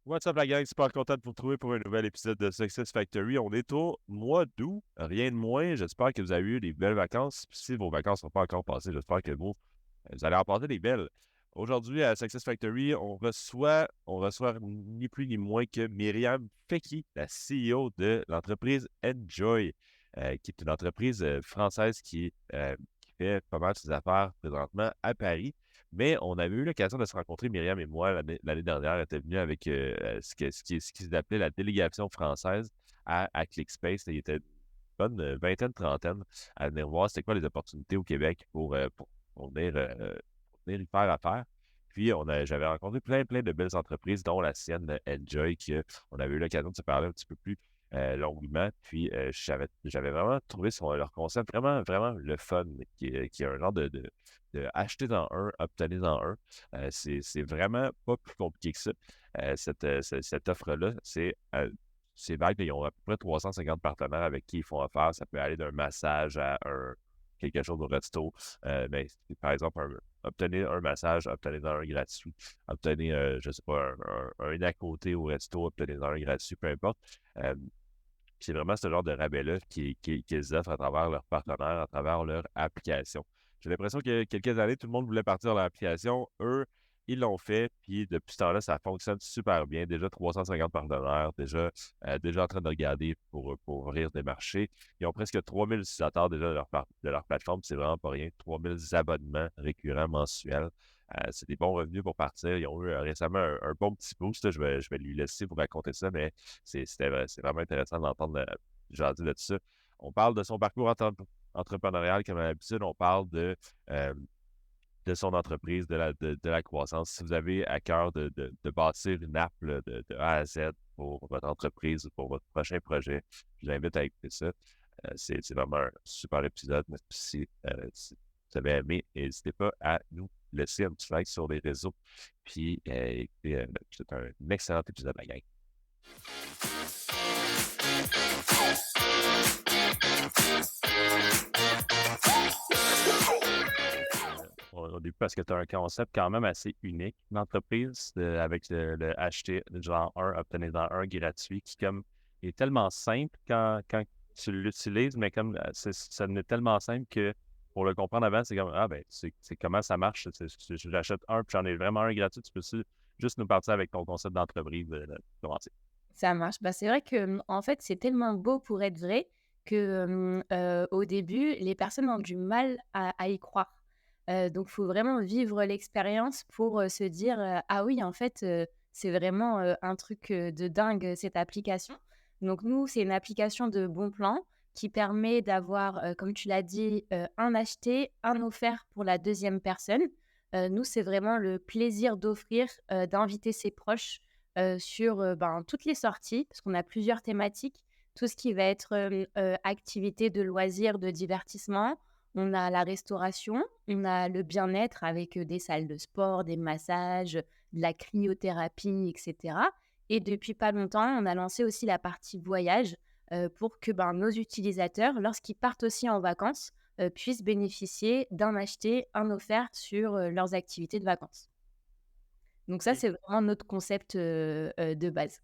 What's up la gang, super content de vous retrouver pour un nouvel épisode de Success Factory. On est au mois d'août, rien de moins. J'espère que vous avez eu des belles vacances. Puis si vos vacances ne sont pas encore passées, j'espère que vous allez en passer des belles. Aujourd'hui à Success Factory, on reçoit ni plus ni moins que Myriam Feki, la CEO de l'entreprise Enjoy, qui est une entreprise française qui fait pas mal de ses affaires présentement à Paris. Mais on avait eu l'occasion de se rencontrer, Myriam et moi, l'année dernière. Elle était venue avec ce qui s'appelait la délégation française à ClickSpace. Il était une bonne vingtaine, trentaine à venir voir c'était quoi les opportunités au Québec pour venir y faire affaire. Puis, j'avais rencontré plein de belles entreprises, dont la sienne, Enjoy, on avait eu l'occasion de se parler un petit peu plus longuement. Puis, j'avais vraiment trouvé leur concept vraiment le fun, qui est un genre de acheter dans un, obtenir dans un. C'est vraiment pas plus compliqué que ça. Cette offre-là, c'est vague. Ils ont à peu près 350 partenaires avec qui ils font affaire. Ça peut aller d'un massage à quelque chose au resto. Par exemple, obtenir un massage, obtenir un gratuit, obtenir, je sais pas, un à côté au resto, obtenir un gratuit, peu importe. Euh, c'est vraiment ce genre de rabais-là qu'ils offrent à travers leurs partenaires, à travers leur application. J'ai l'impression que quelques années, tout le monde voulait partir de l'application. Eux, ils l'ont fait, puis depuis ce temps-là, ça fonctionne super bien. Déjà 350 partenaires, déjà en train de regarder pour ouvrir des marchés. Ils ont presque 3000 utilisateurs déjà de leur plateforme. C'est vraiment pas rien. 3000 abonnements récurrents mensuels. C'est des bons revenus pour partir. Ils ont eu récemment un bon petit boost. Là. Je vais lui laisser vous raconter ça, mais c'est vraiment intéressant d'entendre jaser de tout ça. On parle de son parcours entrepreneurial comme à l'habitude. On parle de son entreprise, de la croissance. Si vous avez à cœur de bâtir une app là, de A à Z pour votre entreprise ou pour votre prochain projet, je vous invite à écouter ça. C'est vraiment un super épisode. Mais si vous avez aimé, n'hésitez pas à nous laisser un petit like sur les réseaux. Puis, écoutez, c'est un excellent épisode, la gang. Au début, parce que tu as un concept quand même assez unique d'entreprise avec le acheter genre un, obtenir dans un gratuit qui comme est tellement simple quand tu l'utilises, mais comme ça n'est tellement simple que pour le comprendre avant, c'est comme ah ben c'est comment ça marche. J'achète un, puis j'en ai vraiment un gratuit. Tu peux juste nous partir avec ton concept d'entreprise de commencer. Ça marche. Bah, c'est vrai que, en fait, c'est tellement beau pour être vrai que, au début, les personnes ont du mal à y croire. Donc faut vraiment vivre l'expérience pour, se dire, «Ah oui, en fait, c'est vraiment, un truc, de dingue, cette application». Donc nous, c'est une application de bons plans qui permet d'avoir, comme tu l'as dit, un acheté, un offert pour la deuxième personne. Nous, c'est vraiment le plaisir d'offrir, d'inviter ses proches sur, ben, toutes les sorties, parce qu'on a plusieurs thématiques. Tout ce qui va être, activités de loisirs, de divertissement. On a la restauration, on a le bien-être avec, des salles de sport, des massages, de la cryothérapie et cetera. Et depuis pas longtemps, on a lancé aussi la partie voyage, pour que, ben, nos utilisateurs, lorsqu'ils partent aussi en vacances, puissent bénéficier d'un acheté, un offert sur, leurs activités de vacances. Donc ça, Et c'est vraiment notre concept, de base.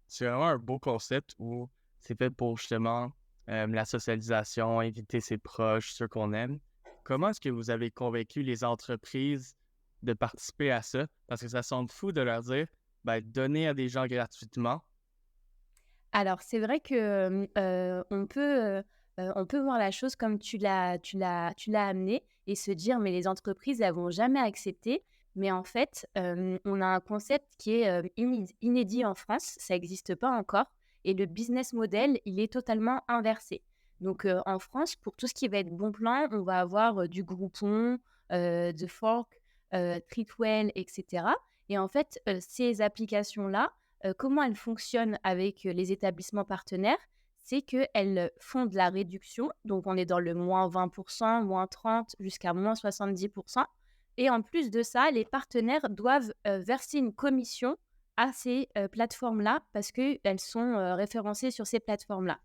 c'est vraiment un beau concept où c'est fait pour justement la socialisation, inviter ses proches, ceux qu'on aime. Comment est-ce que vous avez convaincu les entreprises de participer à ça? Parce que ça semble fou de leur dire, ben, donner à des gens gratuitement. Alors c'est vrai que, on peut voir la chose comme tu l'as amené et se dire: «Mais les entreprises, elles vont jamais accepter». Mais en fait, on a un concept qui est, inédit en France, ça existe pas encore et le business model, il est totalement inversé. Donc, en France, pour tout ce qui va être bon plan, on va avoir, du Groupon, de Fork, Treatwell et cetera et en fait, ces applications-là, comment elles fonctionnent avec, les établissements partenaires, c'est qu'elles font de la réduction, donc on est dans le moins 20%, moins 30 jusqu'à moins 70 et en plus de ça, les partenaires doivent, verser une commission à ces, plateformes-là parce qu'elles sont, référencées sur ces plateformes-là.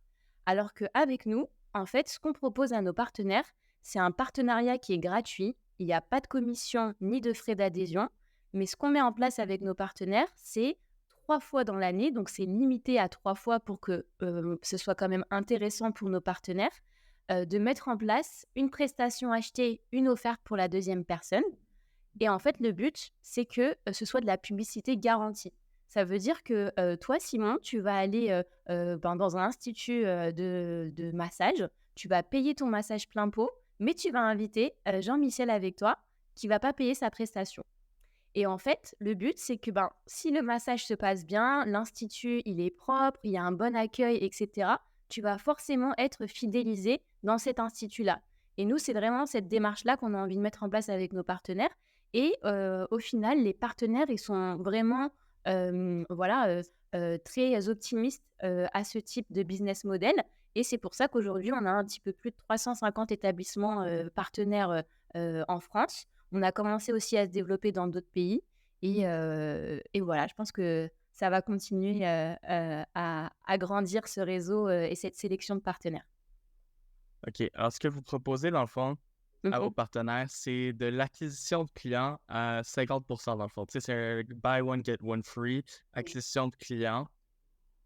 Alors qu'avec nous, en fait, ce qu'on propose à nos partenaires, c'est un partenariat qui est gratuit. Il n'y a pas de commission ni de frais d'adhésion. Mais ce qu'on met en place avec nos partenaires, c'est 3 fois dans l'année, donc c'est limité à 3 fois pour que ce soit quand même intéressant pour nos partenaires, de mettre en place une prestation achetée, une offerte pour la deuxième personne. Et en fait, le but, c'est que ce soit de la publicité garantie. Ça veut dire que toi, Simon, tu vas aller dans un institut de massage, tu vas payer ton massage plein pot, mais tu vas inviter Jean-Michel avec toi qui va pas payer sa prestation. Et en fait, le but, c'est que si le massage se passe bien, l'institut, il est propre, il y a un bon accueil, etc., tu vas forcément être fidélisé dans cet institut-là. Et nous, c'est vraiment cette démarche-là qu'on a envie de mettre en place avec nos partenaires. Et au final, les partenaires, ils sont vraiment très optimistes à ce type de business model. Et c'est pour ça qu'aujourd'hui, on a un petit peu plus de 350 établissements partenaires en France. On a commencé aussi à se développer dans d'autres pays et voilà, je pense que ça va continuer, à grandir ce réseau, et cette sélection de partenaires. OK. Alors, ce que vous proposez, dans le fond, à vos Mmh. partenaires, c'est de l'acquisition de clients à 50% dans le fond. Tu sais, c'est un buy one, get one free, Oui, acquisition de clients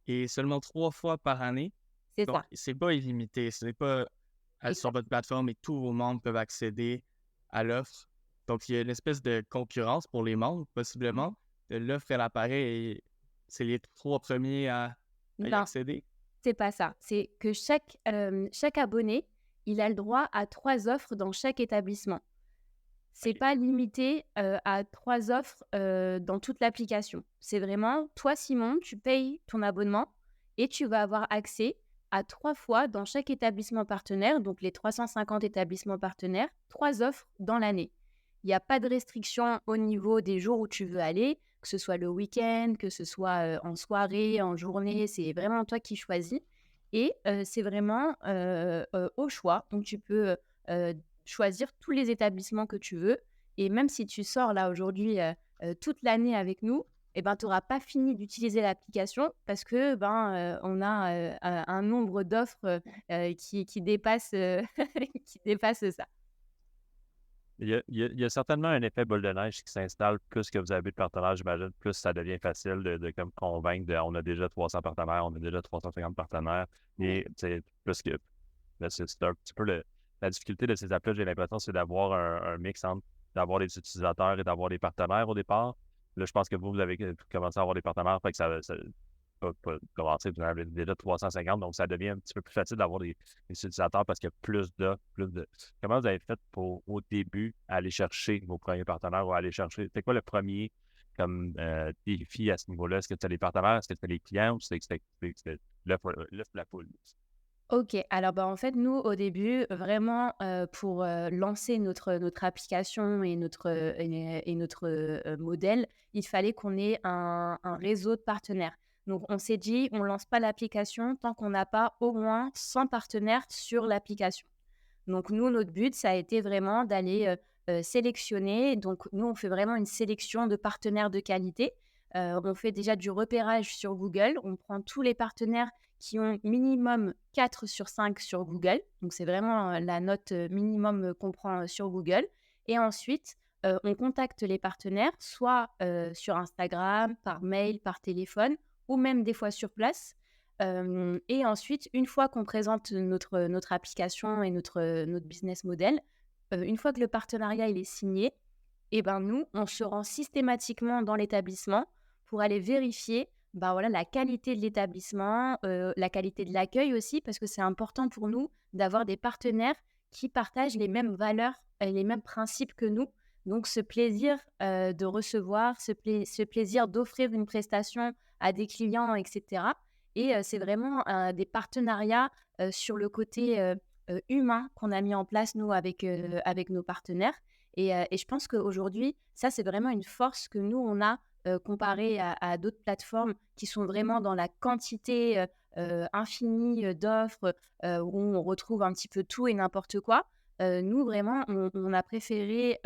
et seulement 3 fois par année. c'est Donc, ça, c'est pas illimité. Ce n'est pas sur votre exactement. plateforme et tout le monde peut accéder à l'offre. Donc, il y a une espèce de concurrence pour les membres, possiblement. L'offre, elle apparaît et c'est les 3 premiers à y Non, accéder. c'est pas ça. C'est que chaque abonné, il a le droit à 3 offres dans chaque établissement. C'est OK. pas limité, à 3 offres, dans toute l'application. C'est vraiment toi, Simon, tu payes ton abonnement et tu vas avoir accès à 3 fois dans chaque établissement partenaire, donc les 350 établissements partenaires, 3 offres dans l'année. Il y a pas de restriction au niveau des jours où tu veux aller, que ce soit le week-end, que ce soit, en soirée, en journée, c'est vraiment toi qui choisis et c'est vraiment, au choix. Donc tu peux, choisir tous les établissements que tu veux et même si tu sors là aujourd'hui, toute l'année avec nous et ben, tu auras pas fini d'utiliser l'application parce que, on a, un nombre d'offres, qui dépasse, qui dépasse ça. Il y a certainement un effet boule de neige qui s'installe plus que vous avez de partenaires, j'imagine, plus ça devient facile de comme convaincre on a déjà 300 partenaires, on a déjà 350 partenaires Oui. et c'est plus que là, c'est un petit peu la difficulté de ces apps-là, j'ai l'impression, c'est d'avoir un mix entre d'avoir des utilisateurs et d'avoir des partenaires au départ. Là, je pense que vous avez commencé à avoir des partenaires, fait que ça pas commencé, vous en avez déjà 350, donc ça devient un petit peu plus facile d'avoir des utilisateurs parce qu'il y a plus d'offres, plus de. Comment vous avez fait pour, au début, aller chercher vos premiers partenaires ou aller chercher. C'est quoi le premier comme défi à ce niveau-là? Est-ce que c'était les partenaires? Est-ce que c'était les clients ou c'était l'offre la poule? OK. Alors, en fait, nous, au début, vraiment, pour, lancer notre application et notre modèle, il fallait qu'on ait un réseau de partenaires. Donc on s'est dit: «On lance pas l'application tant qu'on n'a pas au moins 100 partenaires sur l'application». Donc nous, notre but, ça a été vraiment d'aller, sélectionner. Donc nous, on fait vraiment une sélection de partenaires de qualité. On fait déjà du repérage sur Google. On prend tous les partenaires qui ont minimum 4 sur 5 sur Google. Donc c'est vraiment, la note, minimum, qu'on prend, sur Google et ensuite, on contacte les partenaires soit, sur Instagram, par mail, par téléphone ou même des fois sur place. Et ensuite, une fois qu'on présente notre application et notre business model, une fois que le partenariat il est signé et ben, nous, on se rend systématiquement dans l'établissement pour aller vérifier, voilà, la qualité de l'établissement, la qualité de l'accueil aussi parce que c'est important pour nous d'avoir des partenaires qui partagent les mêmes valeurs et les mêmes principes que nous. Donc ce plaisir, de recevoir, ce plaisir d'offrir une prestation à des clients et cetera et c'est vraiment, des partenariats, sur le côté, humain qu'on a mis en place nous avec nos partenaires et je pense qu'aujourd'hui, ça c'est vraiment une force que nous on a, comparé à d'autres plateformes qui sont vraiment dans la quantité, infinie, d'offres, où on retrouve un petit peu tout et n'importe quoi. Nous vraiment on a préféré,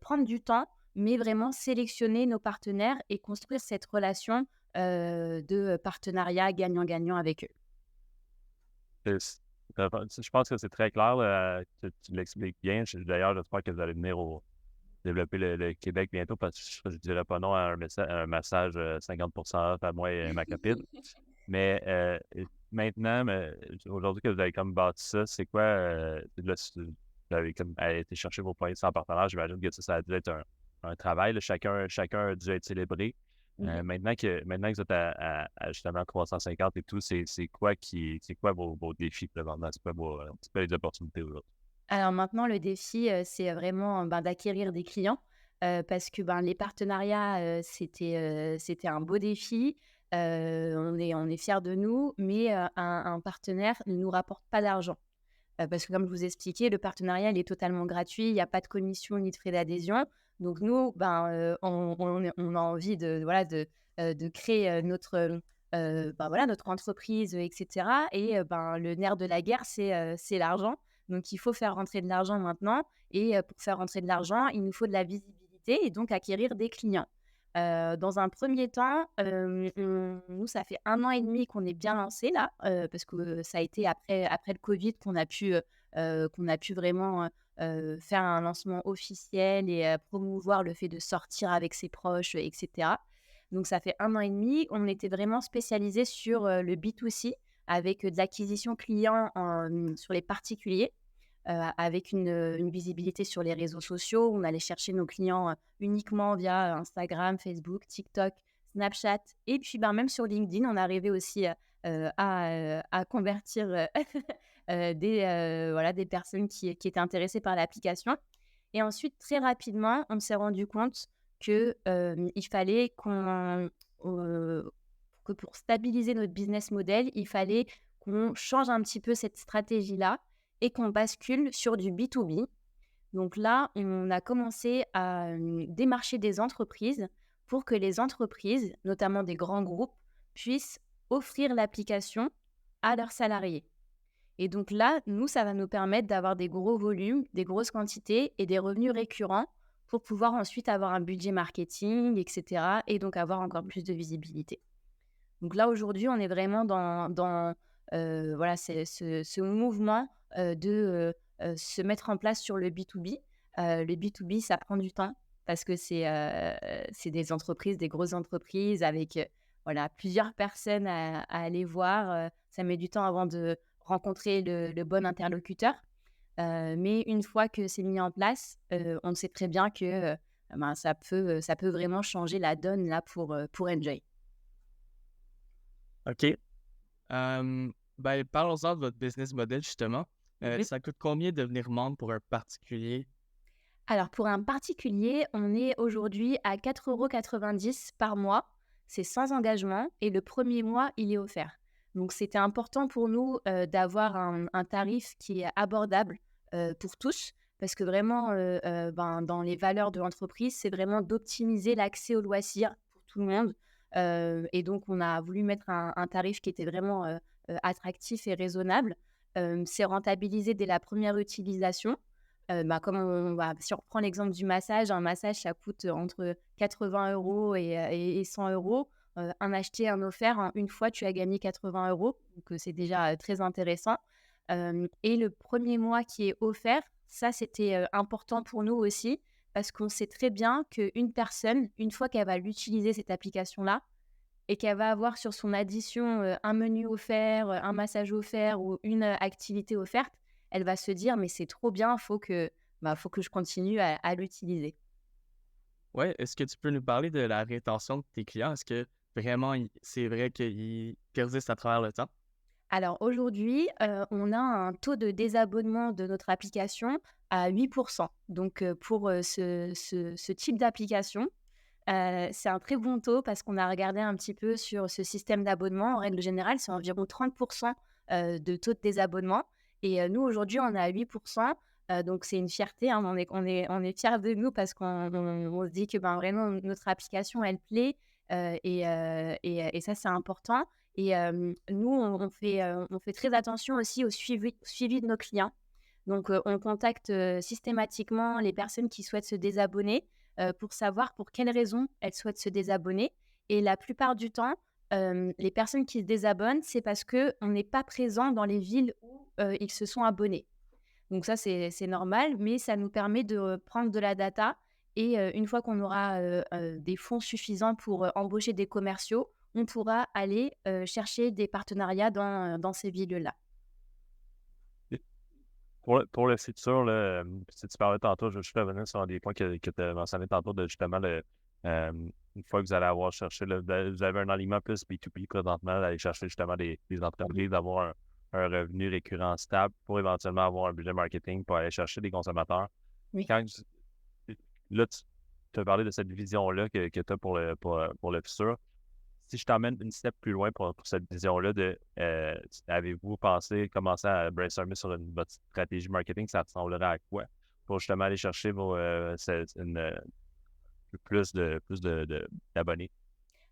prendre du temps, mais vraiment sélectionner nos partenaires et construire cette relation, de partenariat gagnant-gagnant avec eux. C'est- je pense que c'est très clair, tu l'expliques bien. D'ailleurs, j'espère que vous allez venir développer le Québec bientôt parce que je ne dirais pas non à un massage 50% off à moi et ma copine. Mais maintenant, aujourd'hui que vous avez comme bâti ça, c'est quoi, là, vous avez comme été chercher vos points sans partenaire, j'imagine que ça a dû être un travail, là, chacun a dû être célébré. Mhm. Maintenant que vous êtes à justement 350 et tout, c'est quoi vos défis présentement? C'est quoi les opportunités aujourd'hui? Alors maintenant, le défi, c'est vraiment, ben, d'acquérir des clients, parce que, ben, les partenariats, c'était un beau défi. On est fiers de nous, mais un partenaire ne nous rapporte pas d'argent. Parce que comme je vous expliquais, le partenariat, il est totalement gratuit, il y a pas de commission ni de frais d'adhésion. Donc nous, ben, on a envie voilà, de créer, ben, voilà, notre entreprise, et cetera et ben, le nerf de la guerre, c'est l'argent. Donc il faut faire rentrer de l'argent maintenant et pour faire rentrer de l'argent, il nous faut de la visibilité et donc acquérir des clients. Dans un premier temps, nous, ça fait 1 an et demi qu'on est bien lancé là, parce que ça a été après le covid qu'on a pu vraiment, faire un lancement officiel et promouvoir le fait de sortir avec ses proches, et cetera. Donc ça fait 1 an et demi. On était vraiment spécialisé sur, le B2C avec, de l'acquisition client sur les particuliers, avec une visibilité sur les réseaux sociaux. On allait chercher nos clients, uniquement via Instagram, Facebook, TikTok, Snapchat et puis, ben, même sur LinkedIn, on arrivait aussi, à convertir, voilà, des personnes qui étaient intéressées par l'application et ensuite, très rapidement, on s'est rendu compte que, il fallait que pour stabiliser notre business model, il fallait qu'on change un petit peu cette stratégie-là et qu'on bascule sur du B2B. Donc là, on a commencé à démarcher des entreprises pour que les entreprises, notamment des grands groupes, puissent offrir l'application à leurs salariés. Et donc là, nous, ça va nous permettre d'avoir des gros volumes, des grosses quantités et des revenus récurrents pour pouvoir ensuite avoir un budget marketing, etc. et donc avoir encore plus de visibilité. Donc là, aujourd'hui, on est vraiment dans voilà, ce mouvement de se mettre en place sur le B2B. Le B2B, ça prend du temps parce que c'est des entreprises, des grosses entreprises avec voilà, plusieurs personnes à aller voir. Ça met du temps avant de rencontrer le bon interlocuteur. Mais une fois que c'est mis en place, on sait très bien que ben, ça peut vraiment changer la donne là pour Enjoy. OK. Ben, parlons-en de votre business model, justement. Mhm. Ça coûte combien de devenir membre pour un particulier? Alors, pour un particulier, on est aujourd'hui à 4,90 € par mois. C'est sans engagement et le premier mois, il est offert. Donc, c'était important pour nous d'avoir un tarif qui est abordable pour tous parce que vraiment, ben, dans les valeurs de l'entreprise, c'est vraiment d'optimiser l'accès aux loisirs pour tout le monde. Et donc, on a voulu mettre un tarif qui était vraiment attractif et raisonnable. C'est rentabilisé dès la première utilisation. Bah, si on reprend l'exemple du massage, un massage, ça coûte entre 80 € et 100 €. Un acheté, un offert, en une fois, tu as gagné 80 €, donc c'est déjà très intéressant. Et le premier mois qui est offert, ça, c'était important pour nous aussi parce qu'on sait très bien qu'une personne, une fois qu'elle va l'utiliser, cette application-là, et qu'elle va avoir sur son addition, un menu offert, un massage offert ou une activité offerte, elle va se dire: «Mais c'est trop bien, faut que je continue à l'utiliser». Ouais, est-ce que tu peux nous parler de la rétention de tes clients? Est-ce que vraiment, c'est vrai qu'ils persistent à travers le temps? Alors aujourd'hui, on a un taux de désabonnement de notre application à 8. Donc pour, ce type d'application, c'est un très bon taux parce qu'on a regardé un petit peu sur ce système d'abonnement. En règle générale, c'est environ 30 de taux de désabonnement et nous, aujourd'hui, on est à 8. Donc c'est une fierté, hein. On est fiers de nous parce qu'on se dit que, ben, vraiment notre application, elle plaît, et ça, c'est important et nous, on fait très attention aussi au suivi de nos clients. Donc on contacte, systématiquement les personnes qui souhaitent se désabonner pour savoir pour quelles raisons elles souhaitent se désabonner et la plupart du temps, les personnes qui se désabonnent, c'est parce qu'on n'est pas présent dans les villes où, ils se sont abonnés. Donc ça, c'est normal, mais ça nous permet de prendre de la data Et une fois qu'on aura des fonds suffisants pour embaucher des commerciaux, on pourra aller chercher des partenariats dans ces villes-là. Et pour le futur, là, si tu parlais tantôt, je vais juste revenir sur un des points que tu as mentionné tantôt, de justement, une fois que vous allez avoir cherché, là, vous avez un alignement plus B2B présentement, d'aller chercher justement des entreprises, d'avoir un revenu récurrent stable pour éventuellement avoir un budget marketing pour aller chercher des consommateurs. Oui. Quand là, tu as parlé de cette vision-là que tu as pour le futur. Si je t'emmène une step plus loin pour cette vision-là avez-vous pensé commencer à brainstormer sur votre stratégie marketing, ça ressemblerait à quoi? Pour justement aller chercher d'abonnés.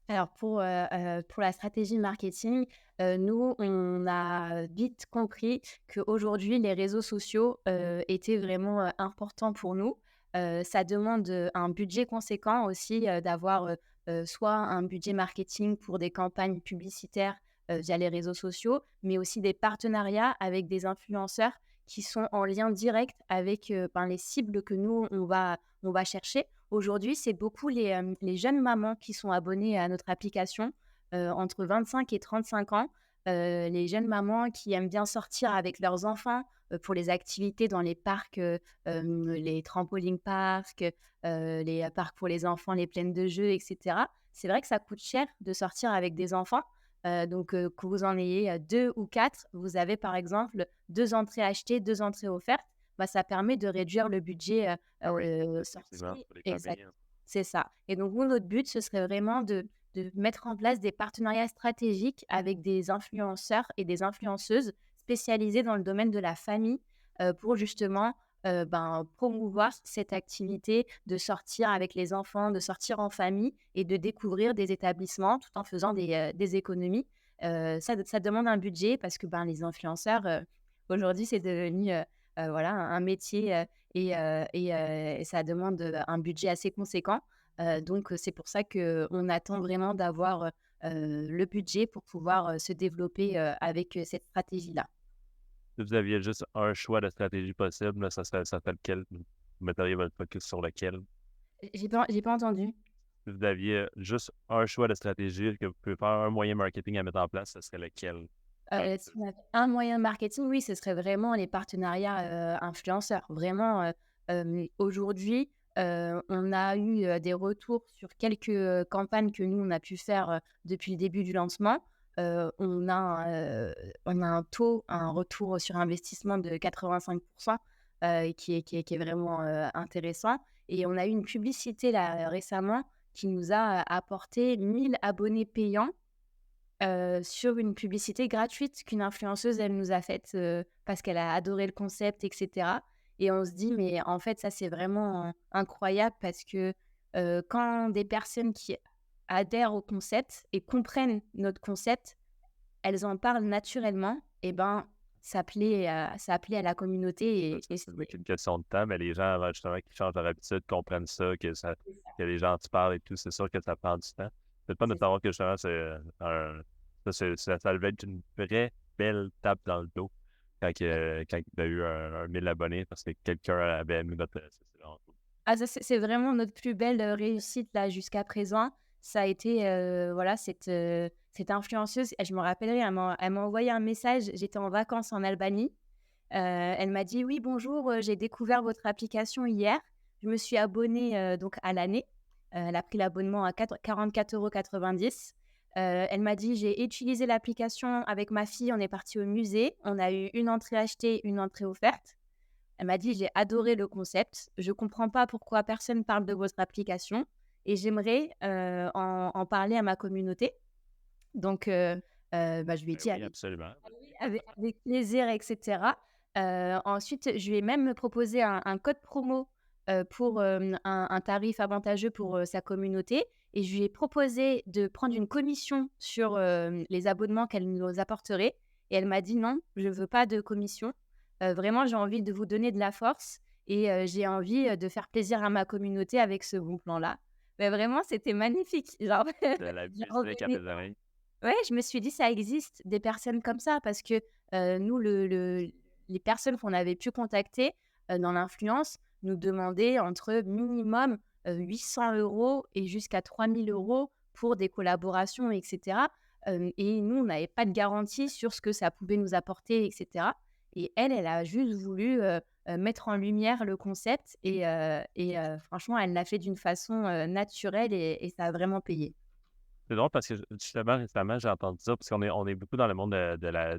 Alors pour la stratégie marketing, nous, on a vite compris qu'aujourd'hui, les réseaux sociaux, étaient vraiment, importants pour nous. Ça demande, un budget conséquent aussi, d'avoir, soit un budget marketing pour des campagnes publicitaires, via les réseaux sociaux, mais aussi des partenariats avec des influenceurs qui sont en lien direct avec, les cibles que nous, on va chercher. Aujourd'hui, c'est beaucoup les jeunes mamans qui sont abonnées à notre application, entre 25 et 35 ans. Les jeunes mamans qui aiment bien sortir avec leurs enfants, pour les activités dans les parcs, les trampoline parks, les parcs pour les enfants, les plaines de jeux et cetera. C'est vrai que ça coûte cher de sortir avec des enfants, donc que vous en ayez, 2 ou 4, vous avez par exemple 2 entrées achetées, 2 entrées offertes. Bah, ça permet de réduire le budget, Effectivement, sortie. pour les Exact, familles, hein. c'est ça. Et donc nous, notre but, ce serait vraiment de mettre en place des partenariats stratégiques avec des influenceurs et des influenceuses spécialisés dans le domaine de la famille, pour justement, promouvoir cette activité de sortir avec les enfants, de sortir en famille et de découvrir des établissements tout en faisant des économies. Ça demande un budget parce que, les influenceurs, aujourd'hui, c'est devenu, voilà, un métier, et ça demande, un budget assez conséquent. Donc c'est pour ça qu'on attend vraiment d'avoir, le budget pour pouvoir, se développer, avec, cette stratégie-là. Si vous aviez juste un choix de stratégie possible, là, ça serait lequel? Vous metteriez votre focus sur lequel? J'ai pas entendu. Si vous aviez juste un choix de stratégie que vous pouvez faire, un moyen marketing à mettre en place, ce serait lequel? Si on avait un moyen de marketing, oui, ce serait vraiment les partenariats, influenceurs. Vraiment, aujourd'hui, on a eu, des retours sur quelques, campagnes que nous, on a pu faire, depuis le début du lancement. On a un retour sur investissement de 85, qui est vraiment, intéressant, et on a eu une publicité là, récemment, qui nous a apporté 1 000 abonnés payants. Sur une publicité gratuite qu'une influenceuse, elle nous a faite, parce qu'elle a adoré le concept et cetera, et on se dit: «Mais en fait, ça, c'est vraiment incroyable», parce que, quand des personnes qui adhèrent au concept et comprennent notre concept, elles en parlent naturellement, et ça plaît à la communauté, et Ça n'est qu'une question de temps, mais les gens, avant justement qu'ils changent leur habitude, comprennent ça, que les gens te parlent et tout, c'est sûr que ça prend du temps. C'est pas de c'est savoir que justement, ça devait être une vraie belle tape dans le dos quand tu as eu un 1000 abonnés parce que quelqu'un avait mis votre. C'est vraiment cool. Ah, ça, c'est vraiment notre plus belle, réussite là jusqu'à présent. Ça a été, voilà, cette influenceuse, je me rappellerai, elle m'a envoyé un message, j'étais en vacances en Albanie. Elle m'a dit: «Oui, bonjour, j'ai découvert votre application hier. Je me suis abonnée, donc à l'année». Elle a pris l'abonnement à 44,90 €. Elle m'a dit: «J'ai utilisé l'application avec ma fille, on est parti au musée, on a eu une entrée achetée, une entrée offerte». Elle m'a dit: «J'ai adoré le concept. Je comprends pas pourquoi personne parle de votre application et j'aimerais, en parler à ma communauté». Donc je lui ai Ben dit: oui, «Avec absolument. avec plaisir» et cetera. Ensuite, je lui ai même proposé un code promo, pour, un tarif avantageux pour, sa communauté, et je lui ai proposé de prendre une commission sur, les abonnements qu'elle nous apporterait, et elle m'a dit: «Non, je veux pas de commission. Vraiment, j'ai envie de vous donner de la force, et j'ai envie, de faire plaisir à ma communauté avec ce bon plan-là». Mais vraiment, c'était magnifique. Genre, De la genre musique à tes oreilles. ouais, je me suis dit: «Ça existe des personnes comme ça», parce que, nous, les personnes qu'on avait pu contacter, dans l'influence nous demandaient entre minimum, 800 € et jusqu'à 3 000 € pour des collaborations, etc. Et nous, on n'avait pas de garantie sur ce que ça pouvait nous apporter, etc. Et elle a juste voulu mettre en lumière le concept et franchement, elle l'a fait d'une façon naturelle et ça a vraiment payé. C'est drôle parce que justement, récemment, j'ai entendu ça, parce qu'on est beaucoup dans le monde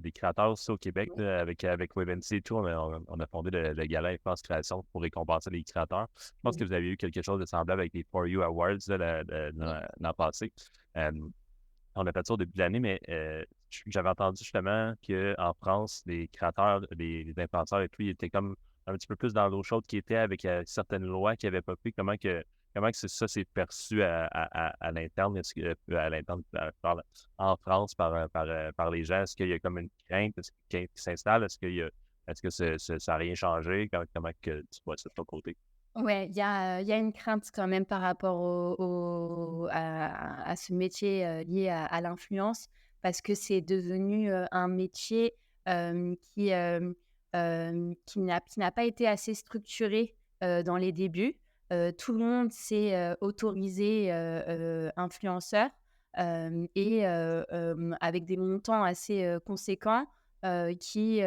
des créateurs aussi au Québec, Oui. là, avec WebMC et tout. On a fondé le gala Influence Création pour récompenser les créateurs. Je pense que Mhm. vous avez eu quelque chose de semblable avec les For You Awards là, Oui. l'an passé. Euh, on a fait ça au début de l'année, mais j'avais entendu justement qu'en France, les créateurs, les influenceurs et tout, ils étaient comme un petit peu plus dans l'eau chaude qui était avec certaines lois qui avaient pas pris. Comment que ça s'est perçu à l'interne, à l'interne, en France par les gens? Est-ce qu'il y a comme une crainte qui s'installe? Est-ce que ça n'a rien changé? Comment que tu vois ça de ton côté? Ouais, il y a une crainte quand même par rapport à ce métier lié à l'influence, parce que c'est devenu un métier qui n'a pas été assez structuré dans les débuts. Tout le monde s'est autorisé influenceur avec des montants assez conséquents qui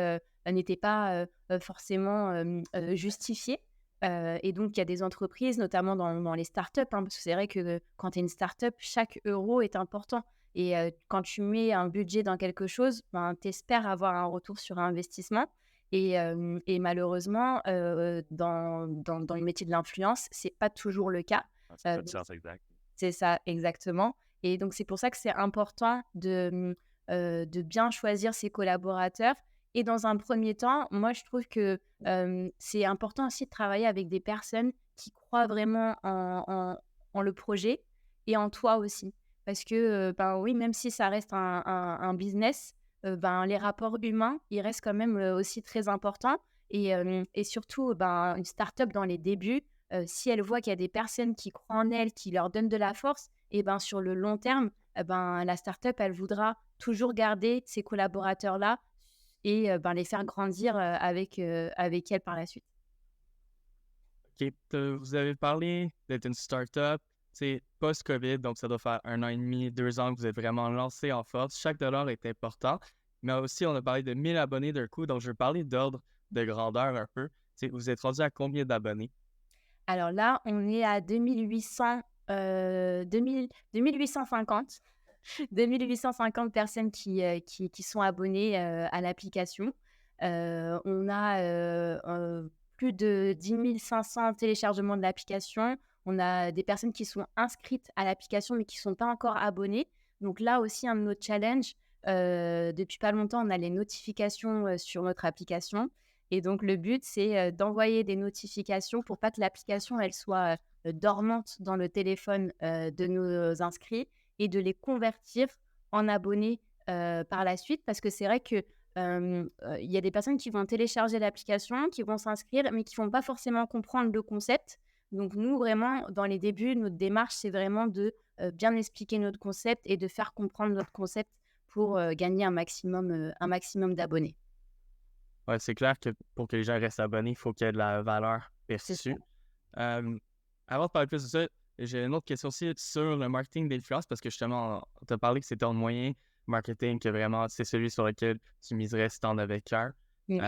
n'étaient pas forcément justifiés. Et donc, il y a des entreprises, notamment dans les startups, hein, parce que c'est vrai que quand tu es une startup, chaque euro est important. Et quand tu mets un budget dans quelque chose, ben, tu espères avoir un retour sur investissement. Et malheureusement, dans le métier de l'influence, c'est pas toujours le cas. Ah, ça fait pas de Donc, sens exact. c'est ça, exactement. Et donc, c'est pour ça que c'est important de bien choisir ses collaborateurs. Et dans un premier temps, moi, je trouve que c'est important aussi de travailler avec des personnes qui croient vraiment en le projet et en toi aussi. Parce que, ben oui, même si ça reste un business, ben, les rapports humains, ils restent quand même aussi très importants. Et surtout, ben, une start-up dans les débuts, si elle voit qu'il y a des personnes qui croient en elle, qui leur donnent de la force, et ben, sur le long terme, ben, la start-up, elle voudra toujours garder ces collaborateurs-là et ben, les faire grandir avec elle par la suite. OK, vous avez parlé d'être une start-up, c'est post-COVID, donc ça doit faire 1 an et demi, 2 ans que vous êtes vraiment lancé en force. Chaque dollar est important, mais aussi on a parlé de 1000 abonnés d'un coup, donc je vais parler d'ordre de grandeur un peu. Vous êtes rendu à combien d'abonnés? Alors là, on est à 2800, 2850. 2850 personnes qui sont abonnées à l'application. On a plus de 10 500 téléchargements de l'application. On a des personnes qui sont inscrites à l'application mais qui ne sont pas encore abonnées. Donc là aussi, un de nos challenges, depuis pas longtemps, on a les notifications sur notre application. Et donc, le but, c'est d'envoyer des notifications pour pas que l'application, elle soit dormante dans le téléphone de nos inscrits et de les convertir en abonnés par la suite. Parce que c'est vrai que il y a des personnes qui vont télécharger l'application, qui vont s'inscrire, mais qui ne vont pas forcément comprendre le concept. Donc, nous, vraiment, dans les débuts, notre démarche, c'est vraiment de bien expliquer notre concept et de faire comprendre notre concept pour gagner un maximum d'abonnés. Ouais, c'est clair que pour que les gens restent abonnés, il faut qu'il y ait de la valeur C'est ça. perçue. Euh, Avant de parler plus de ça, j'ai une autre question aussi sur le marketing d'influence parce que justement, on t'a parlé que c'était un moyen marketing que vraiment c'est celui sur lequel tu miserais si t'en avais cœur. Oui.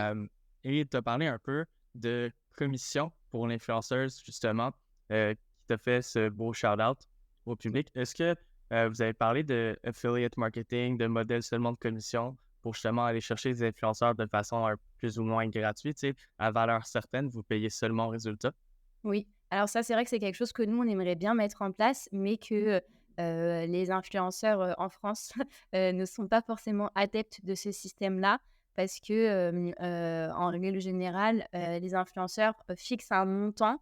Et tu as parlé un peu de commission pour l'influenceuse, justement, qui t'a fait ce beau shout-out au public. Est-ce que vous avez parlé de affiliate marketing, de modèle seulement de commission pour justement aller chercher les influenceurs de façon plus ou moins gratuite, à valeur certaine, vous payez seulement au résultat? Oui, alors ça, c'est vrai que c'est quelque chose que nous, on aimerait bien mettre en place, mais que les influenceurs en France ne sont pas forcément adeptes de ce système-là, parce que en règle générale, les influenceurs fixent un montant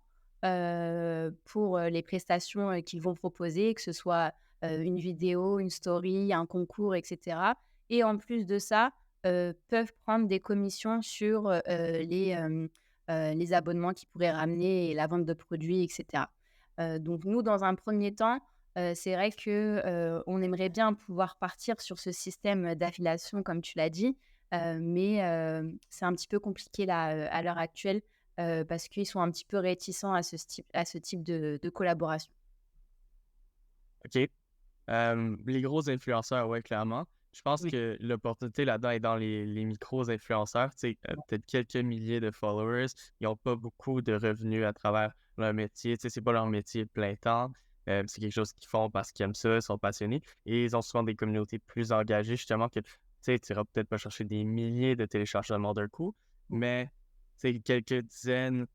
pour les prestations qu'ils vont proposer, que ce soit une vidéo, une story, un concours, etc. Et en plus de ça, peuvent prendre des commissions sur les abonnements qu'ils pourraient ramener et la vente de produits, et cetera. Donc nous, dans un premier temps, c'est vrai que, on aimerait bien pouvoir partir sur ce système d'affiliation comme tu l'as dit, mais c'est un petit peu compliqué là, à l'heure actuelle, parce qu'ils sont un petit peu réticents à ce type de collaboration. OK. Les gros influenceurs, ouais, clairement. Je pense Oui. que l'opportunité là-dedans est dans les micros influenceurs. Tu sais, peut-être quelques milliers de followers. Ils n'ont pas beaucoup de revenus à travers leur métier. Tu sais, c'est pas leur métier plein temps. C'est quelque chose qu'ils font parce qu'ils aiment ça, ils sont passionnés. Et ils ont souvent des communautés plus engagées, justement, que tu sais, tu iras peut-être pas chercher des milliers de téléchargements d'un coup, mais tu sais, quelques dizaines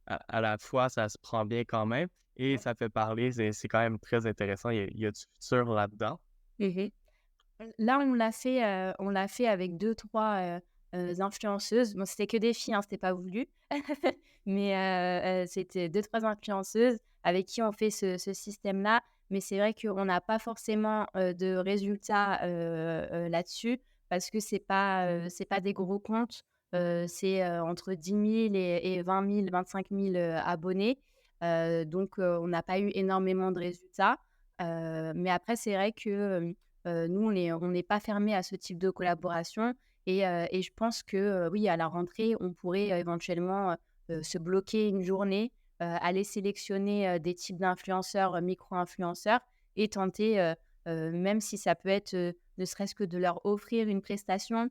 à la fois, ça se prend bien quand même et ça fait parler. C'est quand même très intéressant. Il y a du futur là-dedans. Mmh. Là, on l'a fait avec deux trois influenceuses. Bon, c'était que des filles, hein, c'était pas voulu. Mais c'était deux trois influenceuses avec qui on fait ce système-là. Mais c'est vrai qu'on n'a pas forcément, de résultats, là-dessus parce que c'est pas des gros comptes. C'est, entre 10 000 et 20 000, 25 000 abonnés. Donc on n'a pas eu énormément de résultats. Mais après c'est vrai que, nous, on n'est pas fermé à ce type de collaboration et je pense que, oui, à la rentrée, on pourrait, éventuellement, se bloquer une journée, aller sélectionner, des types d'influenceurs, micro-influenceurs et tenter, même si ça peut être, ne serait-ce que de leur offrir une prestation,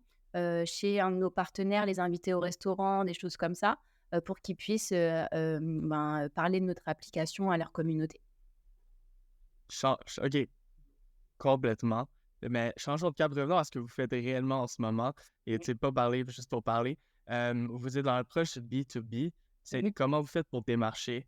chez un de nos partenaires, les inviter au restaurant, des choses comme ça, pour qu'ils puissent, parler de notre application à leur communauté. OK, complètement. Mais changeons de cap, revenons à ce que vous faites réellement en ce moment et tu sais, pas parler juste pour parler. Vous êtes dans l'approche B2B. C'est comment vous faites pour démarcher?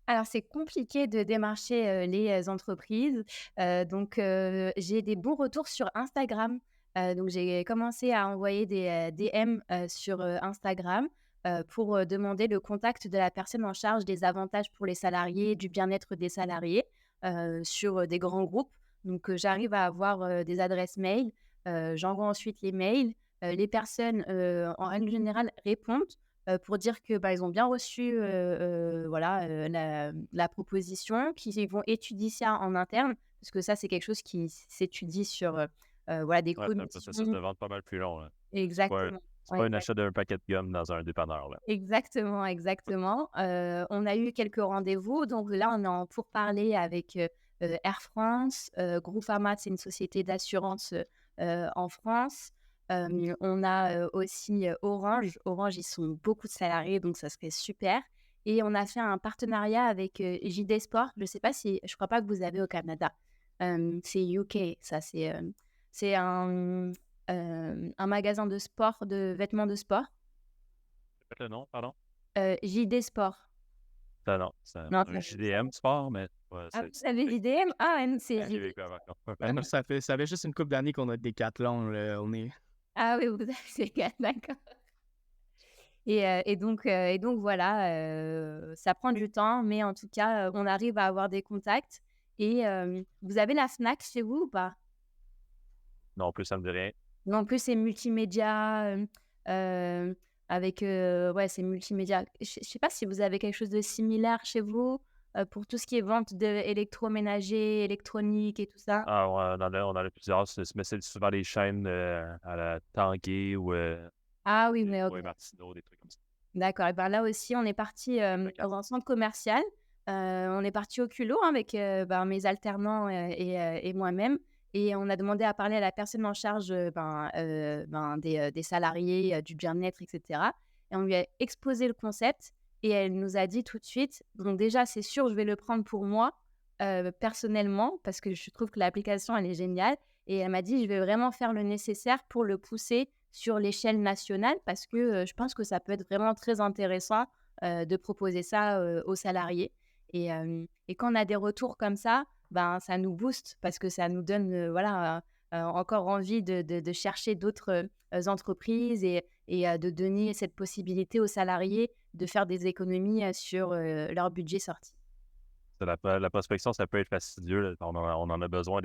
Alors, c'est compliqué de démarcher, les, entreprises, j'ai des bons retours sur Instagram. Donc j'ai commencé à envoyer des, DM, sur, Instagram, pour, demander le contact de la personne en charge des avantages pour les salariés, du bien-être des salariés, sur, des grands groupes. J'arrive à avoir, des adresses mail, j'envoie ensuite les mails, les personnes, en règle générale répondent pour dire que, bah, ils ont bien reçu, voilà, la proposition, qu'ils vont étudier ça en interne, parce que ça, c'est quelque chose qui s'étudie sur, voilà, des Ouais, c'est un processus commissions. de vente pas mal plus long, là. Exactement. C'est Ouais, pas un achat d'un paquet de gomme dans un dépanneur, là. exactement, exactement. On a eu quelques rendez-vous, donc là, on est en pourparlers avec, Air France, Groupama, c'est une société d'assurance, en France. On a, aussi, Orange. Orange, ils sont beaucoup de salariés, donc ça serait super et on a fait un partenariat avec, JD Sport. Je crois pas que vous avez au Canada. C'est UK, ça, c'est un magasin de sport, de vêtements de sport. Répète le nom, pardon? JD Sport. Ça, non, c'est Non, un JDM Sport, mais ouais, ah, c'est vous savez JDM? Ah, ouais, c'est c'est JD. québécois, par contre. Ben, nous, ça fait juste une couple d'années qu'on a Decathlon, là, on est Ah oui, vous avez c'est d'accord et donc voilà, ça prend du temps, mais en tout cas, on arrive à avoir des contacts et vous avez la Fnac chez vous ou pas? Non plus, ça me dit rien. Non plus, c'est multimédia, heu, avec, ouais, c'est multimédia. Je sais pas si vous avez quelque chose de similaire chez vous, pour tout ce qui est vente d'électroménager, électronique et tout ça? Ah ouais, on en a plusieurs, mais c'est souvent des chaînes, à la Tanguay ou, Ah oui, des mais OK. Leroy Martineau, des trucs comme ça. D'accord et ben, là aussi, on est parti, OK. dans un centre commercial. On est parti au culot hein, avec, mes alternants, et moi-même et on a demandé à parler à la personne en charge, des salariés, du bien-être et cetera et on lui a exposé le concept et elle nous a dit tout de suite: «Donc déjà, c'est sûr, je vais le prendre pour moi, personnellement, parce que je trouve que l'application, elle est géniale» et elle m'a dit: «Je vais vraiment faire le nécessaire pour le pousser sur l'échelle nationale parce que, je pense que ça peut être vraiment très intéressant, de proposer ça, aux salariés et quand on a des retours comme ça, ben, ça nous booste parce que ça nous donne, voilà, encore envie de chercher d'autres, entreprises et de donner cette possibilité aux salariés de faire des économies, sur, leur budget sorti. La prospection, ça peut être fastidieux, là. On en a besoin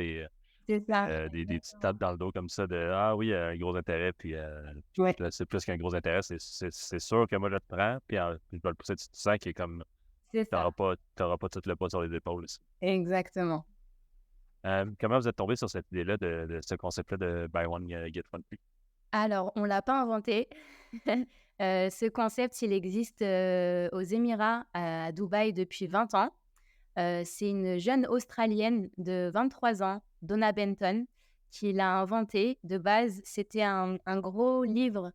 C'est ça. des petites tapes dans le dos comme ça de «Ah oui, un gros intérêt», puis Ouais, là, c'est plus qu'un gros intérêt, c'est sûr que moi, je le prends, puis je vais le pousser. Tu sens qu'il est comme c'est ça. t'auras pas tout le poids sur les épaules ici. Exactement. Comment vous êtes tombé sur cette idée-là de ce concept-là de buy one, get one free? Alors, on l'a pas inventé. Ce concept, il existe, aux Émirats, à Dubaï depuis 20 ans. C'est une jeune Australienne de 23 ans, Donna Benton, qui l'a inventé. De base, c'était un gros livre,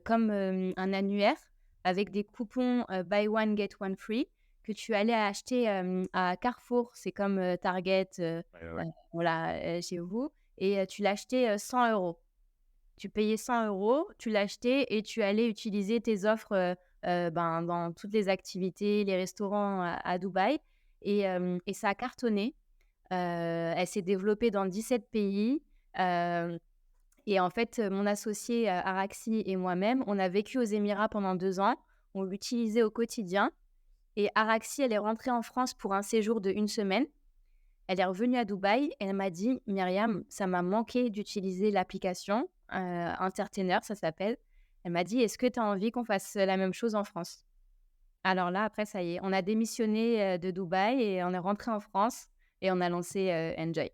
comme, un annuaire avec des coupons, buy one get one free que tu allais acheter, à Carrefour. C'est comme, Target, Ouais, ouais, ouais. voilà, chez vous et tu l'achetais, 100 €. Tu payais 100 €, tu l'achetais et tu allais utiliser tes offres, ben, dans toutes les activités, les restaurants à Dubaï et ça a cartonné. Elle s'est développée dans 17 pays, hem et en fait, mon associé, Araxi et moi-même, on a vécu aux Émirats pendant 2 ans. On l'utilisait au quotidien et Araxi, elle est rentrée en France pour un séjour de 1 semaine. Elle est revenue à Dubaï et elle m'a dit: «Myriam, ça m'a manqué d'utiliser l'application, Entertainer, ça s'appelle». Elle m'a dit: «Est-ce que tu as envie qu'on fasse la même chose en France?» Alors là, après, ça y est, on a démissionné, de Dubaï et on est rentré en France et on a lancé, Enjoy.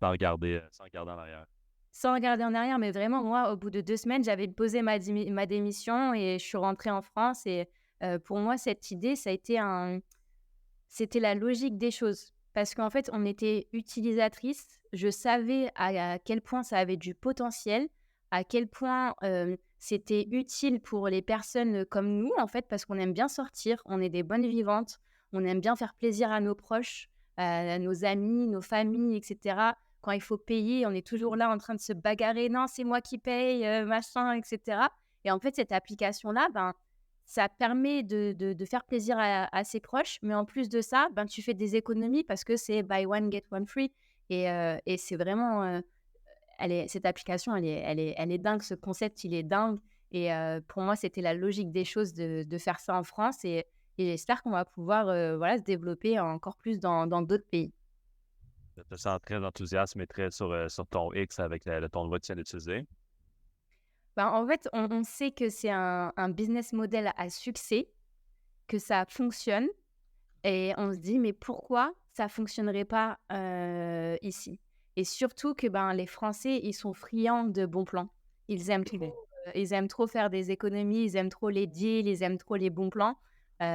Sans regarder en arrière. Sans regarder en arrière, mais vraiment, moi, au bout de 2 semaines, j'avais posé ma démission et je suis rentrée en France et pour moi, cette idée, ça a été c'était la logique des choses. Parce qu'en fait, on était utilisatrices. Je savais à quel point ça avait du potentiel, à quel point, c'était utile pour les personnes, comme nous, en fait, parce qu'on aime bien sortir, on est des bonnes vivantes, on aime bien faire plaisir à nos proches, à nos amis, nos familles et cetera. Quand il faut payer, on est toujours là en train de se bagarrer: «Non, c'est moi qui paye, machin» et cetera et en fait, cette application-là, ben, ça permet de faire plaisir à ses proches, mais en plus de ça, ben, tu fais des économies parce que c'est buy one get one free et c'est vraiment, cette application, elle est dingue. Ce concept, il est dingue et pour moi, c'était la logique des choses de faire ça en France et j'espère qu'on va pouvoir, voilà, se développer encore plus dans d'autres pays. Je te sens très enthousiaste et très sur ton X avec le ton de voix que tu viens d'utiliser. Ben, en fait, on sait que c'est un business model à succès, que ça fonctionne. Et on se dit: «Mais pourquoi ça fonctionnerait pas, ici?» Et surtout que, ben, les Français, ils sont friands de bons plans. Ils aiment trop, ils aiment trop faire des économies, ils aiment trop les deals, ils aiment trop les bons plans.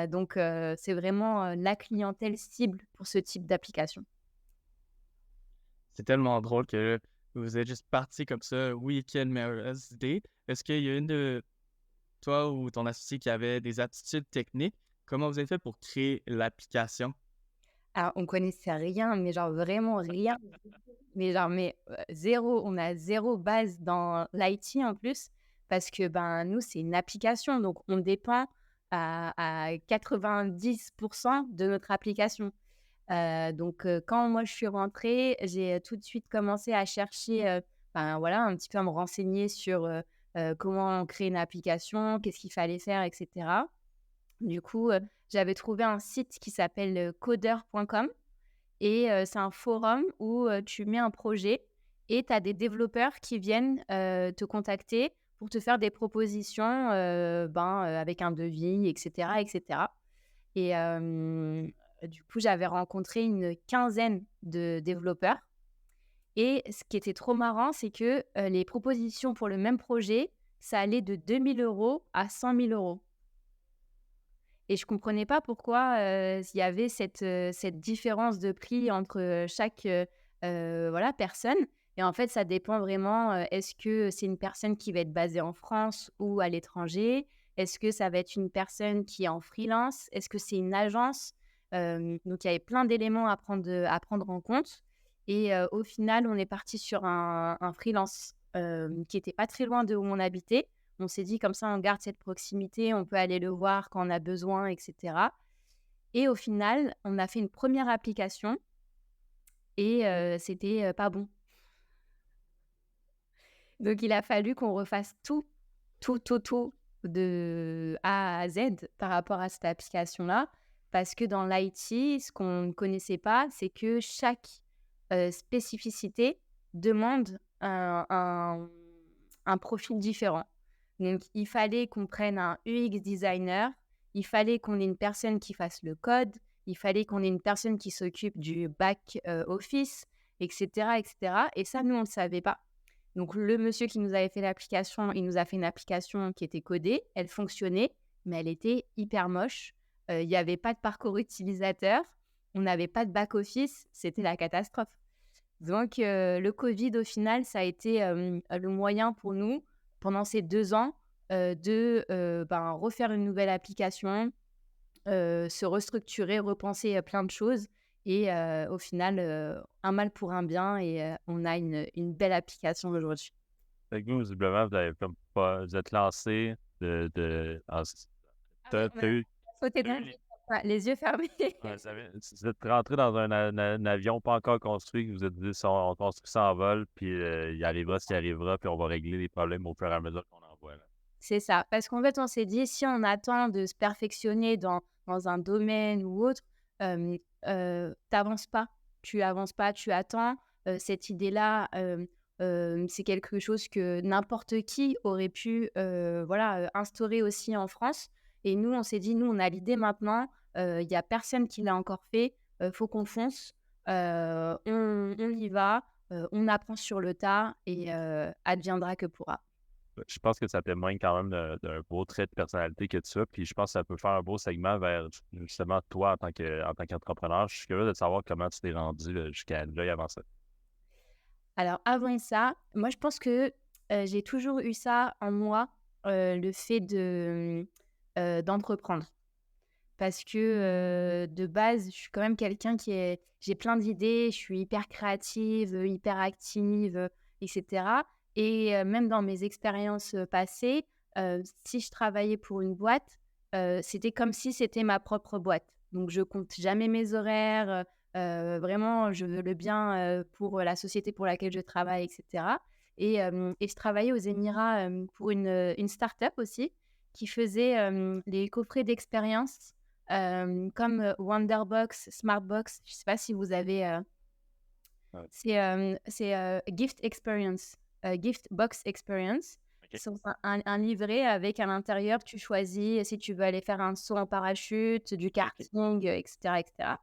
Donc c'est vraiment, la clientèle cible pour ce type d'application. C'est tellement drôle que vous êtes juste parti comme ça, oui, quelle merveilleuse idée. Est-ce qu'il y a une de toi ou ton associé qui avait des aptitudes techniques? Comment vous avez fait pour créer l'application? Alors on connaissait rien, mais genre vraiment rien, mais genre 0, on a zéro base dans l'IT en plus parce que, ben, nous, c'est une application donc on dépend à 90 de notre application. Donc quand moi je suis rentrée, j'ai, tout de suite commencé à chercher, ben, voilà, un petit peu à me renseigner sur, comment créer une application, qu'est-ce qu'il fallait faire et cetera. Du coup, j'avais trouvé un site qui s'appelle, coder.com et c'est un forum où, tu mets un projet et tu as des développeurs qui viennent, te contacter pour te faire des propositions, ben, avec un devis et cetera et cetera et du coup, j'avais rencontré une quinzaine de développeurs et ce qui était trop marrant, c'est que, les propositions pour le même projet, ça allait de 2 000 € à 100 000 € et je comprenais pas pourquoi, il y avait cette différence de prix entre, chaque, voilà, personne et en fait, ça dépend vraiment, est-ce que c'est une personne qui va être basée en France ou à l'étranger? Est-ce que ça va être une personne qui est en freelance? Est-ce que c'est une agence? Donc il y avait plein d'éléments à prendre en compte et au final, on est parti sur un freelance, qui était pas très loin de où on habitait. On s'est dit: «Comme ça, on garde cette proximité, on peut aller le voir quand on a besoin et cetera» et au final, on a fait une première application et c'était, pas bon. Donc il a fallu qu'on refasse tout, tout, tout, tout de A à Z par rapport à cette application-là. Parce que dans l'IT, ce qu'on ne connaissait pas, c'est que chaque, spécificité demande un profil différent. Donc il fallait qu'on prenne un UX designer, il fallait qu'on ait une personne qui fasse le code, il fallait qu'on ait une personne qui s'occupe du back, office et cetera et cetera et ça, nous, on ne le savait pas. Donc, le monsieur qui nous avait fait l'application, il nous a fait une application qui était codée, elle fonctionnait, mais elle était hyper moche. Il n'y avait pas de parcours utilisateur, on n'avait pas de back-office, c'était la catastrophe. Donc, le Covid, au final, ça a été le moyen pour nous, pendant ces 2 ans, de refaire une nouvelle application, se restructurer, repenser plein de choses. Et au final, un mal pour un bien, et on a une belle application aujourd'hui. Fait que vous, visiblement, vous avez comme pas, vous êtes lancé Ah ouais, t'as eu, sauté t'as eu dans le vide, comme ça, les yeux fermés. ouais, vous êtes rentré dans un avion pas encore construit, que vous êtes dit, on construit ça en vol, puis il arrivera ce qui arrivera, puis on va régler les problèmes au fur et à mesure qu'on envoie. Là. C'est ça. Parce qu'en fait, on s'est dit, si on attend de se perfectionner dans un domaine ou autre, t'avances pas. Tu avances pas, tu attends. Cette idée-là, c'est quelque chose que n'importe qui aurait pu instaurer aussi en France. Et nous, on s'est dit, nous, on a l'idée maintenant. Il n'y a personne qui l'a encore fait. Faut qu'on fonce. On y va. On apprend sur le tas et adviendra que pourra. Je pense que ça témoigne quand même d'un beau trait de personnalité que tu as, puis je pense que ça peut faire un beau segment vers justement toi en tant qu'entrepreneur. Je suis curieux de savoir comment tu t'es rendu jusqu'à Enjoy avant ça. Alors avant ça, moi je pense que j'ai toujours eu ça en moi, le fait d'entreprendre. Parce que de base, je suis quand même quelqu'un j'ai plein d'idées, je suis hyper créative, hyper active, etc. Et même dans mes expériences passées, si je travaillais pour une boîte, c'était comme si c'était ma propre boîte. Donc je compte jamais mes horaires, vraiment je veux le bien pour la société pour laquelle je travaille, etc. Et je travaillais aux Émirats pour une start-up aussi qui faisait les coffrets d'expérience comme Wonderbox, Smartbox. Je ne sais pas si vous avez... Ouais. C'est Gift Experience, Gift Box Experience. Ok. C'est un livret avec à l'intérieur, tu choisis si tu veux aller faire un saut en parachute, du karting, etc., etc.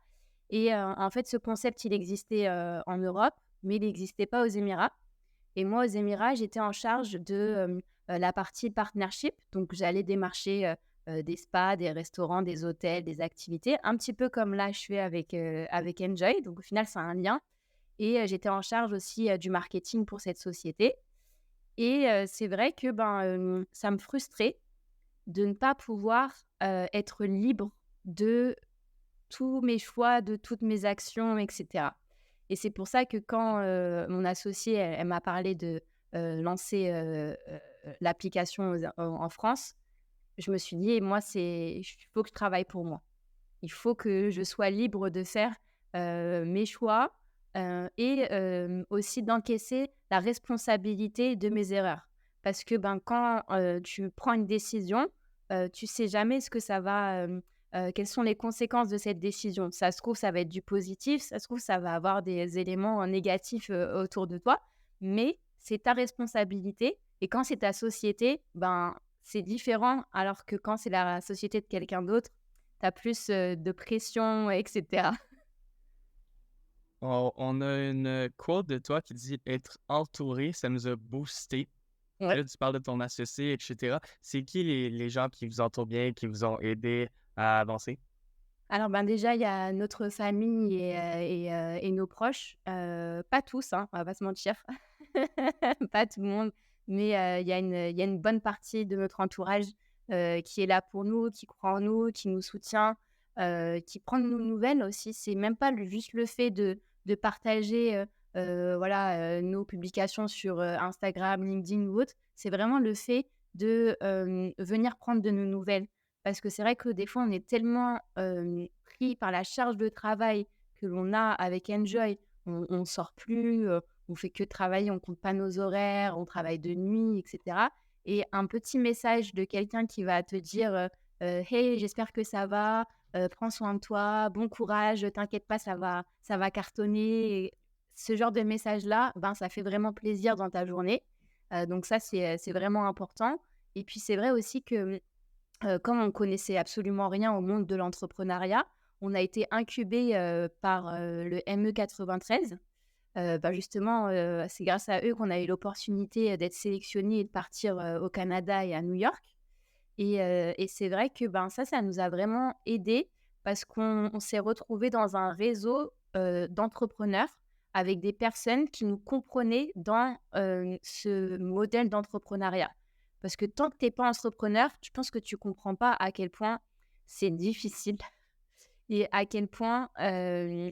Et en fait, ce concept, il existait en Europe, mais il n'existait pas aux Émirats. Et moi, aux Émirats, j'étais en charge de la partie partnership. Donc, j'allais démarcher des spas, des restaurants, des hôtels, des activités, un petit peu comme là, je fais avec Enjoy. Donc, au final, c'est un lien. Et j'étais en charge aussi du marketing pour cette société. Et c'est vrai que ça me frustrait de ne pas pouvoir être libre de tous mes choix, de toutes mes actions, etc. Et c'est pour ça que quand mon associée, elle m'a parlé de lancer l'application en France, je me suis dit, moi, il faut que je travaille pour moi. Il faut que je sois libre de faire mes choix et aussi d'encaisser la responsabilité de mes erreurs. Parce que quand tu prends une décision, tu sais jamais ce que ça va... quelles sont les conséquences de cette décision. Ça se trouve, ça va être du positif, ça se trouve, ça va avoir des éléments négatifs autour de toi, mais c'est ta responsabilité. Et quand c'est ta société, c'est différent, alors que quand c'est la société de quelqu'un d'autre, tu as plus de pression, etc. On a une quote de toi qui dit « Être entouré, ça nous a boosté ». Ouais. Là, tu parles de ton associé, etc. C'est qui les gens qui vous entourent bien, qui vous ont aidé à avancer? Alors déjà, il y a notre famille et nos proches. Pas tous, hein, on va pas se mentir. Pas tout le monde. Mais il y a une bonne partie de notre entourage qui est là pour nous, qui croit en nous, qui nous soutient, qui prend de nos nouvelles aussi. C'est même pas juste le fait de partager nos publications sur Instagram, LinkedIn ou autre. C'est vraiment le fait de venir prendre de nos nouvelles. Parce que c'est vrai que des fois, on est tellement pris par la charge de travail que l'on a avec Enjoy. On ne sort plus, on fait que travailler, on compte pas nos horaires, on travaille de nuit, etc. Et un petit message de quelqu'un qui va te dire Hey, j'espère que ça va, prends soin de toi, bon courage, t'inquiète pas, ça va cartonner. Et ce genre de message-là, ça fait vraiment plaisir dans ta journée. Donc ça, c'est vraiment important. Et puis, c'est vrai aussi que comme on connaissait absolument rien au monde de l'entrepreneuriat, on a été incubé par le ME93. justement, c'est grâce à eux qu'on a eu l'opportunité d'être sélectionnés et de partir au Canada et à New York. Et c'est vrai que ça nous a vraiment aidés parce qu'on s'est retrouvés dans un réseau d'entrepreneurs avec des personnes qui nous comprenaient dans ce modèle d'entrepreneuriat. Parce que tant que tu n'es pas entrepreneur, je pense que tu ne comprends pas à quel point c'est difficile et à quel point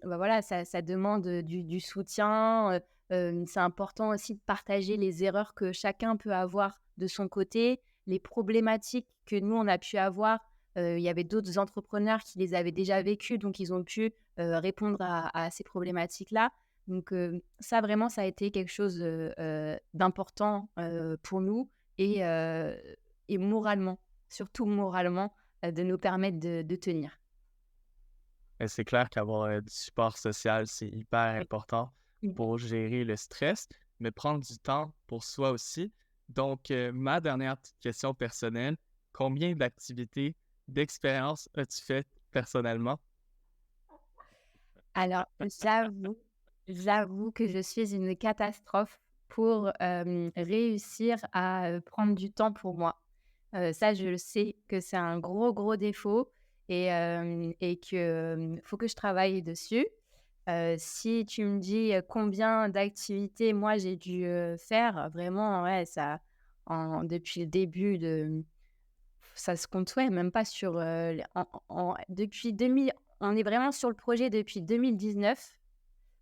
voilà, ça demande du soutien. C'est important aussi de partager les erreurs que chacun peut avoir de son côté, les problématiques que nous, on a pu avoir. Il y avait d'autres entrepreneurs qui les avaient déjà vécues, donc ils ont pu répondre à ces problématiques-là. Donc ça, vraiment, ça a été quelque chose d'important pour nous et moralement, surtout moralement, de nous permettre de tenir. Et c'est clair qu'avoir du support social, c'est hyper Oui. important Mmh. pour gérer le stress, mais prendre du temps pour soi aussi. Donc, ma dernière petite question personnelle, combien d'activités, d'expériences as-tu fait personnellement? Alors, j'avoue que je suis une catastrophe pour réussir à prendre du temps pour moi. Ça, je le sais que c'est un gros, gros défaut et que faut que je travaille dessus. Si tu me dis combien d'activités moi j'ai dû faire, vraiment, ouais, depuis le début ça se compte, ouais, même pas sur depuis 2000, on est vraiment sur le projet depuis 2019.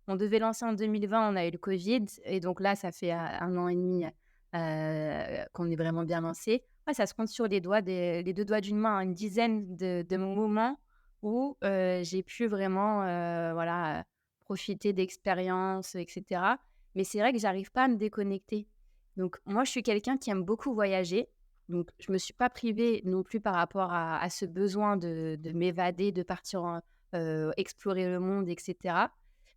On devait lancer en 2020, on a eu le Covid et donc là, ça fait 1 an et demi qu'on est vraiment bien lancé. Ouais, ça se compte sur les 2 doigts d'une main, une dizaine de moments où j'ai pu vraiment, voilà, profiter d'expériences et cetera. Mais c'est vrai que j'arrive pas à me déconnecter. Donc moi, je suis quelqu'un qui aime beaucoup voyager, donc je me suis pas privée non plus par rapport à ce besoin de m'évader, de partir explorer le monde et cetera.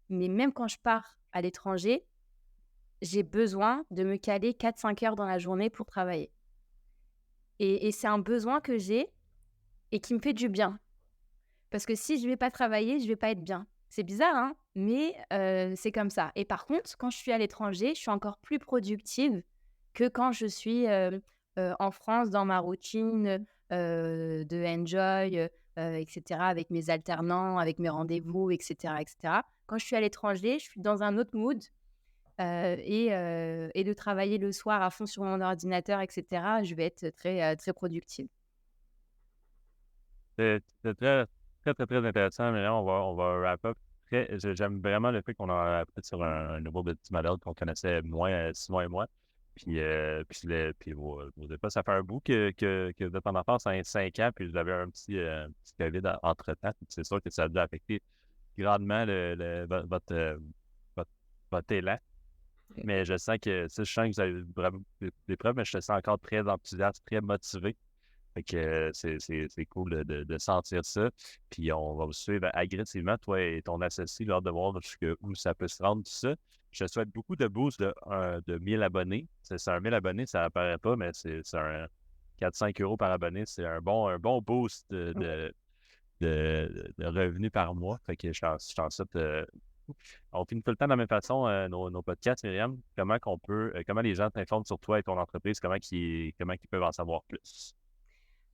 Mais même quand je pars à l'étranger, j'ai besoin de me caler 4-5 heures dans la journée pour travailler. Et c'est un besoin que j'ai et qui me fait du bien. Parce que si je vais pas travailler, je vais pas être bien. C'est bizarre, hein, mais c'est comme ça. Et par contre, quand je suis à l'étranger, je suis encore plus productive que quand je suis en France dans ma routine de enjoy, et cetera, avec mes alternants, avec mes rendez-vous, et cetera, et cetera. Quand je suis à l'étranger, je suis dans un autre mood et de travailler le soir à fond sur mon ordinateur, et cetera, je vais être très, très productive. C'est très, très, très, très intéressant, mais là, on va wrap up. J'aime vraiment le fait qu'on a appris sur un nouveau petit modèle qu'on connaissait moins, Simon et moi. Puis vos époux, ça fait un bout que vous êtes en enfance, 5 ans, puis vous avez un petit COVID entre-temps. C'est sûr que ça a dû affecter grandement votre, votre élan. Mais je sens que, je sens que vous avez vraiment des preuves, mais je te sens encore très enthousiaste, très motivé. Fait que c'est cool de sentir ça. Puis on va vous suivre agressivement, toi et ton associé, lors de voir où ça peut se rendre, tout ça. Je te souhaite beaucoup de boosts de 1000 abonnés. C'est un 1000 abonnés, ça apparaît pas, mais c'est un 4-5 € par abonné. C'est un bon boost de revenus par mois. Fait que je t'en souhaite. On finit tout le temps de la même façon, nos podcasts, Myriam. Comment les gens t'informent sur toi et ton entreprise? Comment ils peuvent en savoir plus?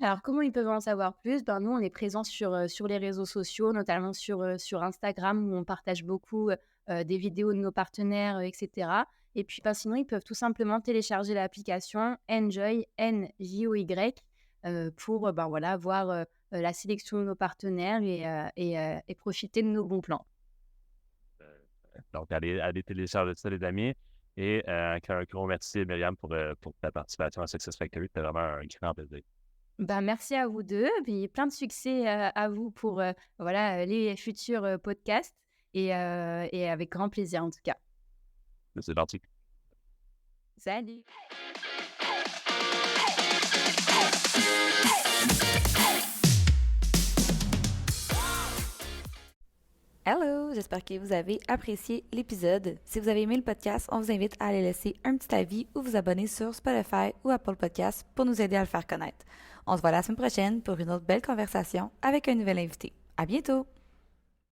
Alors, comment ils peuvent en savoir plus? Nous, on est présents sur les réseaux sociaux, notamment sur Instagram, où on partage beaucoup des vidéos de nos partenaires, et cetera. Et puis, sinon, ils peuvent tout simplement télécharger l'application Enjoy, NJOY, pour voilà, voir la sélection de nos partenaires et profiter de nos bons plans. Donc, allez télécharger ça, les amis. Et un gros merci, Myriam, pour ta participation à Success Factory. C'était vraiment un grand plaisir. Merci à vous deux, puis plein de succès à vous pour voilà, les futurs podcasts et avec grand plaisir en tout cas. C'est gentil. Salut! Hello, j'espère que vous avez apprécié l'épisode. Si vous avez aimé le podcast, on vous invite à aller laisser un petit avis ou vous abonner sur Spotify ou Apple Podcasts pour nous aider à le faire connaître. On se voit la semaine prochaine pour une autre belle conversation avec un nouvel invité. À bientôt!